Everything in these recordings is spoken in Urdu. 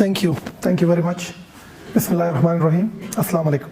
Thank you very much. Bismillahirrahmanirrahim. Assalamu alaikum.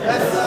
Yes, sir.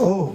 oh,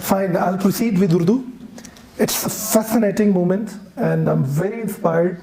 Fine, I'll proceed with Urdu. It's a fascinating moment and I'm very inspired.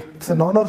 it's an honor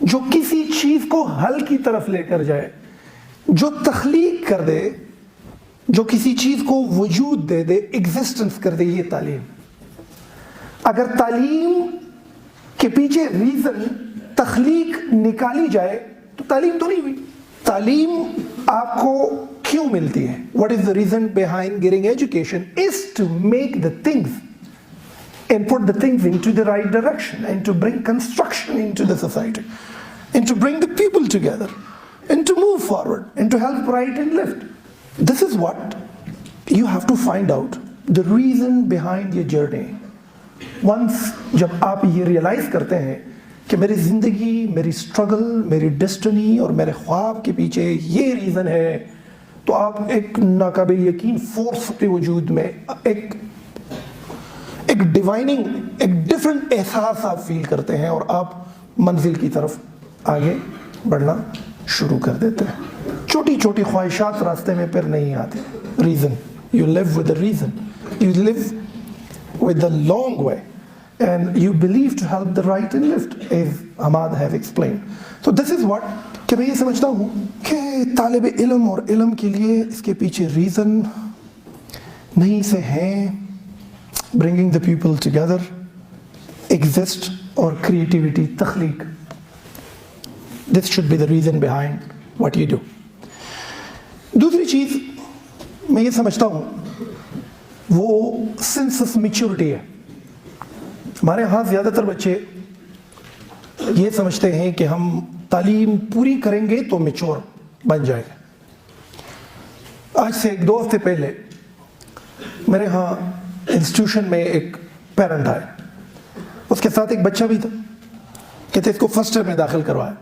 جو کسی چیز کو حل کی طرف لے کر جائے, جو تخلیق کر دے, جو کسی چیز کو وجود دے دے, ایگزسٹنس کر دے, یہ تعلیم. اگر تعلیم کے پیچھے ریزن تخلیق نکالی جائے تو تعلیم تو نہیں ہوئی. تعلیم آپ کو کیوں ملتی ہے؟ What is the reason behind getting education is to make the things and put the things into the right direction and to bring construction into the society and to bring the people together and to move forward and to help right and left. This is what you have to find out, the reason behind your journey. Once جب آپ یہ ریئلائز کرتے ہیں کہ میری زندگی, میری اسٹرگل, میری ڈیسٹنی اور میرے خواب کے پیچھے یہ ریزن ہے, تو آپ ایک ناقابل یقین فورس کے وجود میں ایک ڈیوائننگ, ایک ڈفرنٹ احساس آپ فیل کرتے ہیں اور آپ منزل کی طرف آگے بڑھنا شروع کر دیتے ہیں. چھوٹی چھوٹی خواہشات راستے میں پھر نہیں آتے. Reason, you live with a reason, you live with a long way and you believe to help the right and left, as Ahmad have explained. So this is what کہ میں یہ سمجھتا ہوں کہ طالب علم اور علم کے لیے اس کے پیچھے ریزن نہیں سے ہیں bringing the people together, exist اور creativity, تخلیق. This should be the reason behind what you do. دوسری چیز میں یہ سمجھتا ہوں وہ sense of maturity ہے. ہمارے ہاں زیادہ تر بچے یہ سمجھتے ہیں کہ ہم تعلیم پوری کریں گے تو میچور بن جائیں گے. آج سے 1-2 ہفتے پہلے میرے ہاں انسٹیٹیوشن میں ایک پیرنٹ آئے, اس کے ساتھ ایک بچہ بھی تھا. کہتے اس کو فرسٹ ایئر میں داخل کروایا,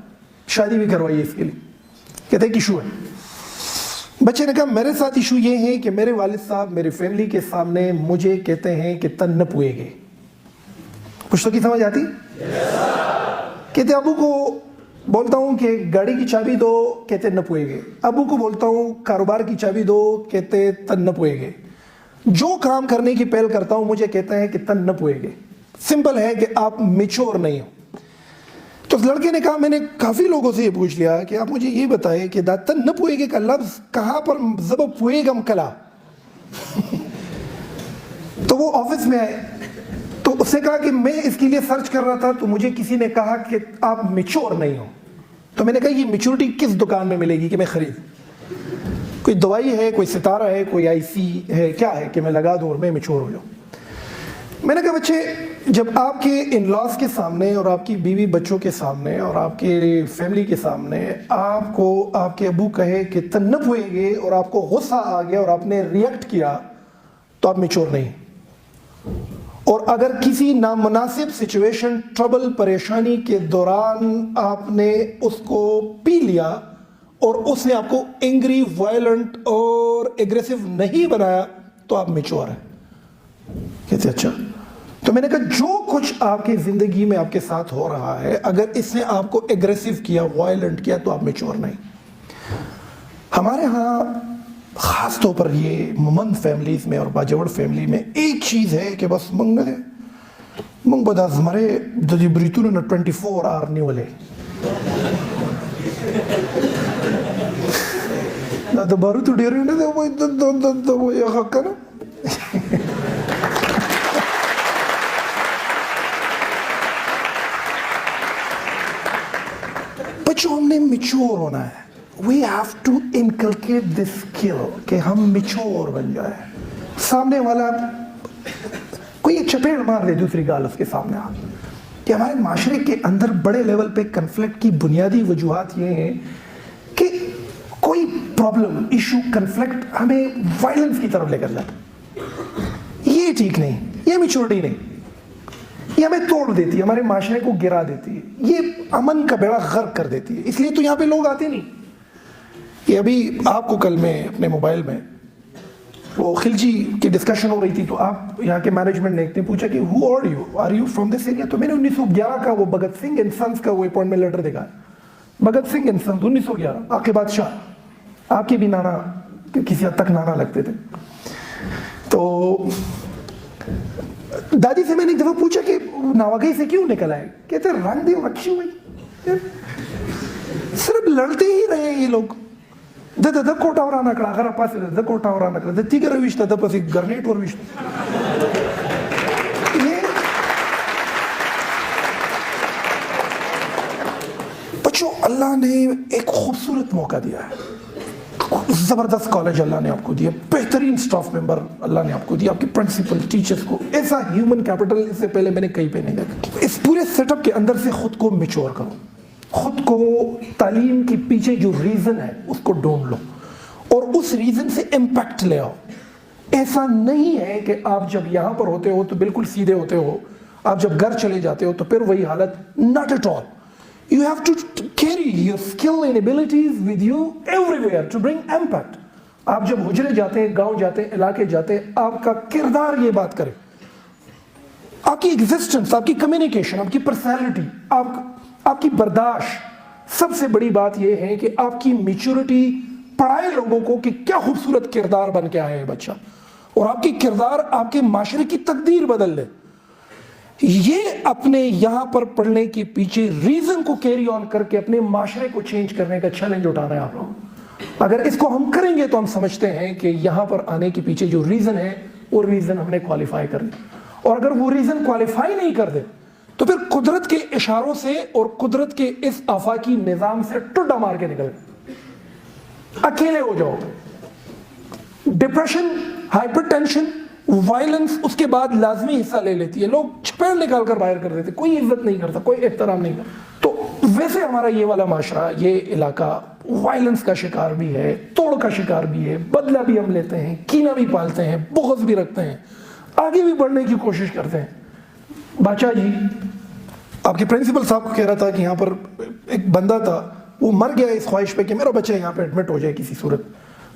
شادی بھی کروائی اس کے لیے. کہتے ایک ایشو ہے. بچے نے کہا میرے ساتھ ایشو یہ ہے کہ میرے والد صاحب میری فیملی کے سامنے مجھے کہتے ہیں کہ تن نہ پوئے گے. کچھ تو کی سمجھ آتی؟ کہتے ابو کو بولتا ہوں کہ گاڑی کی چابی دو, کہتے نہ پوئے گے. ابو کو بولتا ہوں کاروبار کی چابی دو, کہتے تن نہ پوئے گے. جو کام کرنے کی پہل کرتا ہوں مجھے کہتے ہیں کہ تن نہ پوئے گے. سمپل ہے کہ آپ میچور نہیں ہو. تو اس لڑکے نے کہا میں نے کافی لوگوں سے یہ پوچھ لیا کہ آپ مجھے یہ بتائیں کہ تن نہ پوئے گے کا لفظ کہاں پر زبر پوئے گم کلا. تو وہ آفس میں آئے تو اس نے کہا کہ میں اس کے لیے سرچ کر رہا تھا تو مجھے کسی نے کہا کہ آپ میچور نہیں ہو. تو میں نے کہا یہ میچورٹی کس دکان میں ملے گی کہ میں خرید, کوئی دوائی ہے, کوئی ستارہ ہے, کوئی آئی سی ہے, کیا ہے کہ میں لگا دوں اور میں میچور ہو جاؤں. میں نے کہا بچے جب آپ کے ان لاس کے سامنے اور آپ کی بیوی بچوں کے سامنے اور آپ کے فیملی کے سامنے آپ کو آپ کے ابو کہے کہ تن نہ پوئے گے اور آپ کو غصہ آ گیا اور آپ نے ریئیکٹ کیا تو آپ میچور نہیں. اور اگر کسی نامناسب سچویشن, ٹربل, پریشانی کے دوران آپ نے اس کو پی لیا اور اس نے آپ کو اینگری, وائلنٹ اور ایگریسو نہیں بنایا تو آپ میچور ہیں. کہتے اچھا. تو میں نے کہا جو کچھ آپ کی زندگی میں آپ کے ساتھ ہو رہا ہے اگر اس نے آپ کو ایگریسو کیا, وائلنٹ کیا تو آپ میچور نہیں. ہمارے ہاں خاص طور پر یہ ممن فیملیز میں اور باجوڑ فیملی میں ایک چیز ہے کہ بس منگ بدا زمرے ددی بریتون نہ 24 آر نہیں والے نہ دبارو تو ڈیرے نہ دے وہ یہ حق نا. بچوں ہم نے میچور ہونا ہے. We have to inculcate this skill کہ ہم میچور بن جائیں. سامنے والا کوئی ایک چپیڑ مار دے دوسری گال اس کے سامنے آ. کہ ہمارے معاشرے کے اندر بڑے لیول پہ کنفلکٹ کی بنیادی وجوہات یہ ہیں کہ کوئی پرابلم, ایشو, کنفلکٹ ہمیں وائلنس کی طرف لے کر جاتا. یہ ٹھیک نہیں, یہ میچورٹی نہیں, یہ ہمیں توڑ دیتی ہے, ہمارے معاشرے کو گرا دیتی ہے, یہ امن کا بیڑا غرق کر دیتی ہے. اس لیے تو یہاں پہ لوگ آتے نہیں. یہ ابھی آپ کو کل میں اپنے موبائل میں وہ خلجی کی ڈسکشن ہو رہی تھی تو آپ یہاں کے مینجمنٹ نے ایک نے پوچھا کہ who are you from this area. تو میں نے 1911 کا وہ بھگت سنگھ اینڈ سنس کا وہ اپوائنٹمنٹ لیٹر دکھا. بھگت سنگھ اینڈ سنس 1911, آپ کے بادشاہ, آپ کے بھی نانا کسی حد تک نانا لگتے تھے. تو دادی سے میں نے ایک دفعہ پوچھا کہ ناواگئی سے کیوں نکل آئے. کہتے رنگ دے رکھی ہوئی اب لڑتے ہی رہے یہ لوگ. دا کوٹا اور آنا کڑا اگر پاس دا کوٹا اور آنا کڑا دتی کر وشتا دا پس گرنیٹ اور وشتا. یہ بچوں اللہ نے ایک خوبصورت موقع دیا ہے, زبردست کالج اللہ نے آپ کو دیا, بہترین سٹاف ممبر اللہ نے آپ کو دیا, آپ کے پرنسپل ٹیچرز کو, ایسا ہیومن کیپٹل اس سے پہلے میں نے کہیں پہ نہیں دیکھا. اس پورے سیٹ اپ کے اندر سے خود کو میچور کرو, خود کو تعلیم کے پیچھے جو ریزن ہے اس کو ڈھونڈ لو اور اس ریزن سے امپیکٹ لے آؤ. ایسا نہیں ہے کہ آپ جب یہاں پر ہوتے ہو تو بالکل سیدھے ہوتے ہو, آپ جب گھر چلے جاتے ہو تو پھر وہی حالت. Not at all. You have to carry your skill and abilities with you everywhere to bring impact. آپ جب حجرے جاتے ہیں, گاؤں جاتے ہیں, علاقے جاتے ہیں, آپ کا کردار یہ بات کرے, آپ کی ایگزسٹنس, آپ کی کمیونیکیشن, آپ کی پرسنالٹی, آپ کی برداشت. سب سے بڑی بات یہ ہے کہ آپ کی میچورٹی پڑھائے لوگوں کو کہ کیا خوبصورت کردار بن کے آئے ہے بچہ, اور آپ کی کردار آپ کے معاشرے کی تقدیر بدل دے. یہ اپنے یہاں پر پڑھنے کے پیچھے ریزن کو کیری آن کر کے اپنے معاشرے کو چینج کرنے کا چیلنج اٹھانا ہے آپ لوگ. اگر اس کو ہم کریں گے تو ہم سمجھتے ہیں کہ یہاں پر آنے کے پیچھے جو ریزن ہے وہ ریزن ہم نے کوالیفائی کر دیا, اور اگر وہ ریزن کوالیفائی نہیں کر دے تو پھر قدرت کے اشاروں سے اور قدرت کے اس آفاقی نظام سے ٹڈا مار کے نکل گئے, اکیلے ہو جاؤ. ڈپریشن, ہائپر ٹینشن, وائلنس اس کے بعد لازمی حصہ لے لیتی ہے. لوگ چپیڑ نکال کر باہر کر دیتے, کوئی عزت نہیں کرتا, کوئی احترام نہیں کرتا. تو ویسے ہمارا یہ والا معاشرہ, یہ علاقہ وائلنس کا شکار بھی ہے, توڑ کا شکار بھی ہے, بدلہ بھی ہم لیتے ہیں, کینہ بھی پالتے ہیں, بغض بھی رکھتے ہیں, آگے بھی بڑھنے کی کوشش کرتے ہیں. بادشاہ جی آپ کے پرنسپل صاحب کو کہہ رہا تھا کہ یہاں پر ایک بندہ تھا, وہ مر گیا اس خواہش پہ کہ میرا بچہ یہاں پہ ایڈمٹ ہو جائے کسی صورت.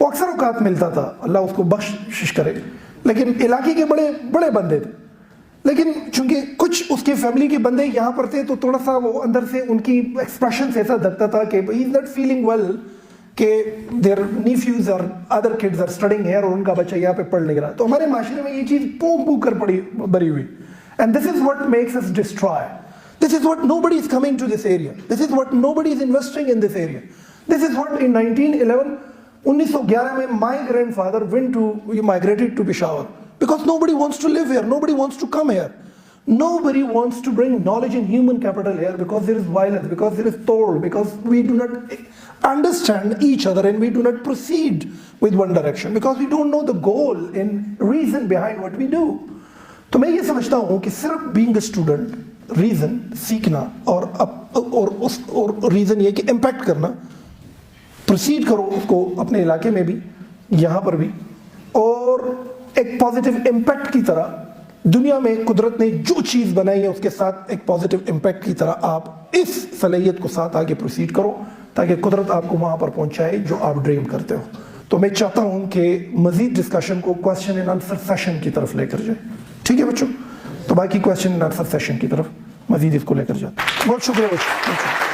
وہ اکثر اوقات ملتا تھا, اللہ اس کو بخشش کرے, لیکن علاقے کے بڑے بڑے بندے تھے. لیکن چونکہ کچھ اس کے فیملی کے بندے یہاں پر تھے تو تھوڑا سا وہ اندر سے ان کی ایکسپریشن سے ایسا دکھتا تھا کہ he is not feeling well کہ دیئر نیفیوز اور other kids are standing here, اور ان کا بچہ یہاں پہ پڑھ نہیں رہا. تو ہمارے معاشرے میں یہ چیز پو کر بری ہوئی. And this is what makes us destroy. This is what nobody is coming to this area. This is what nobody is investing in this area. This is what in 1911 1911 میں my grandfather migrated to Peshawar because nobody wants to live here, nobody wants to come here, nobody wants to bring knowledge and human capital here because there is violence, because there is toll, because we do not understand each other and we do not proceed with one direction, because we don't know the goal and reason behind what we do. تو میں یہ سمجھتا ہوں کہ صرف being a student, ریزن سیکھنا اور ریزن یہ کہ امپیکٹ کرنا, پروسیڈ کرو اس کو اپنے علاقے میں بھی, یہاں پر بھی, اور ایک پازیٹیو امپیکٹ کی طرح دنیا میں قدرت نے جو چیز بنائی ہے اس کے ساتھ ایک پازیٹیو امپیکٹ کی طرح آپ اس صلاحیت کو ساتھ آگے پروسیڈ کرو تاکہ قدرت آپ کو وہاں پر پہنچائے جو آپ ڈریم کرتے ہو. تو میں چاہتا ہوں کہ مزید ڈسکشن کو کویسچن اینڈ آنسر سیشن کی طرف لے کر جائے. ٹھیک ہے بچوں, تو باقی کویسچن اینڈ آنسر سیشن کی طرف مزید اس کو لے کر جاتے ہیں. بہت شکریہ بچوں.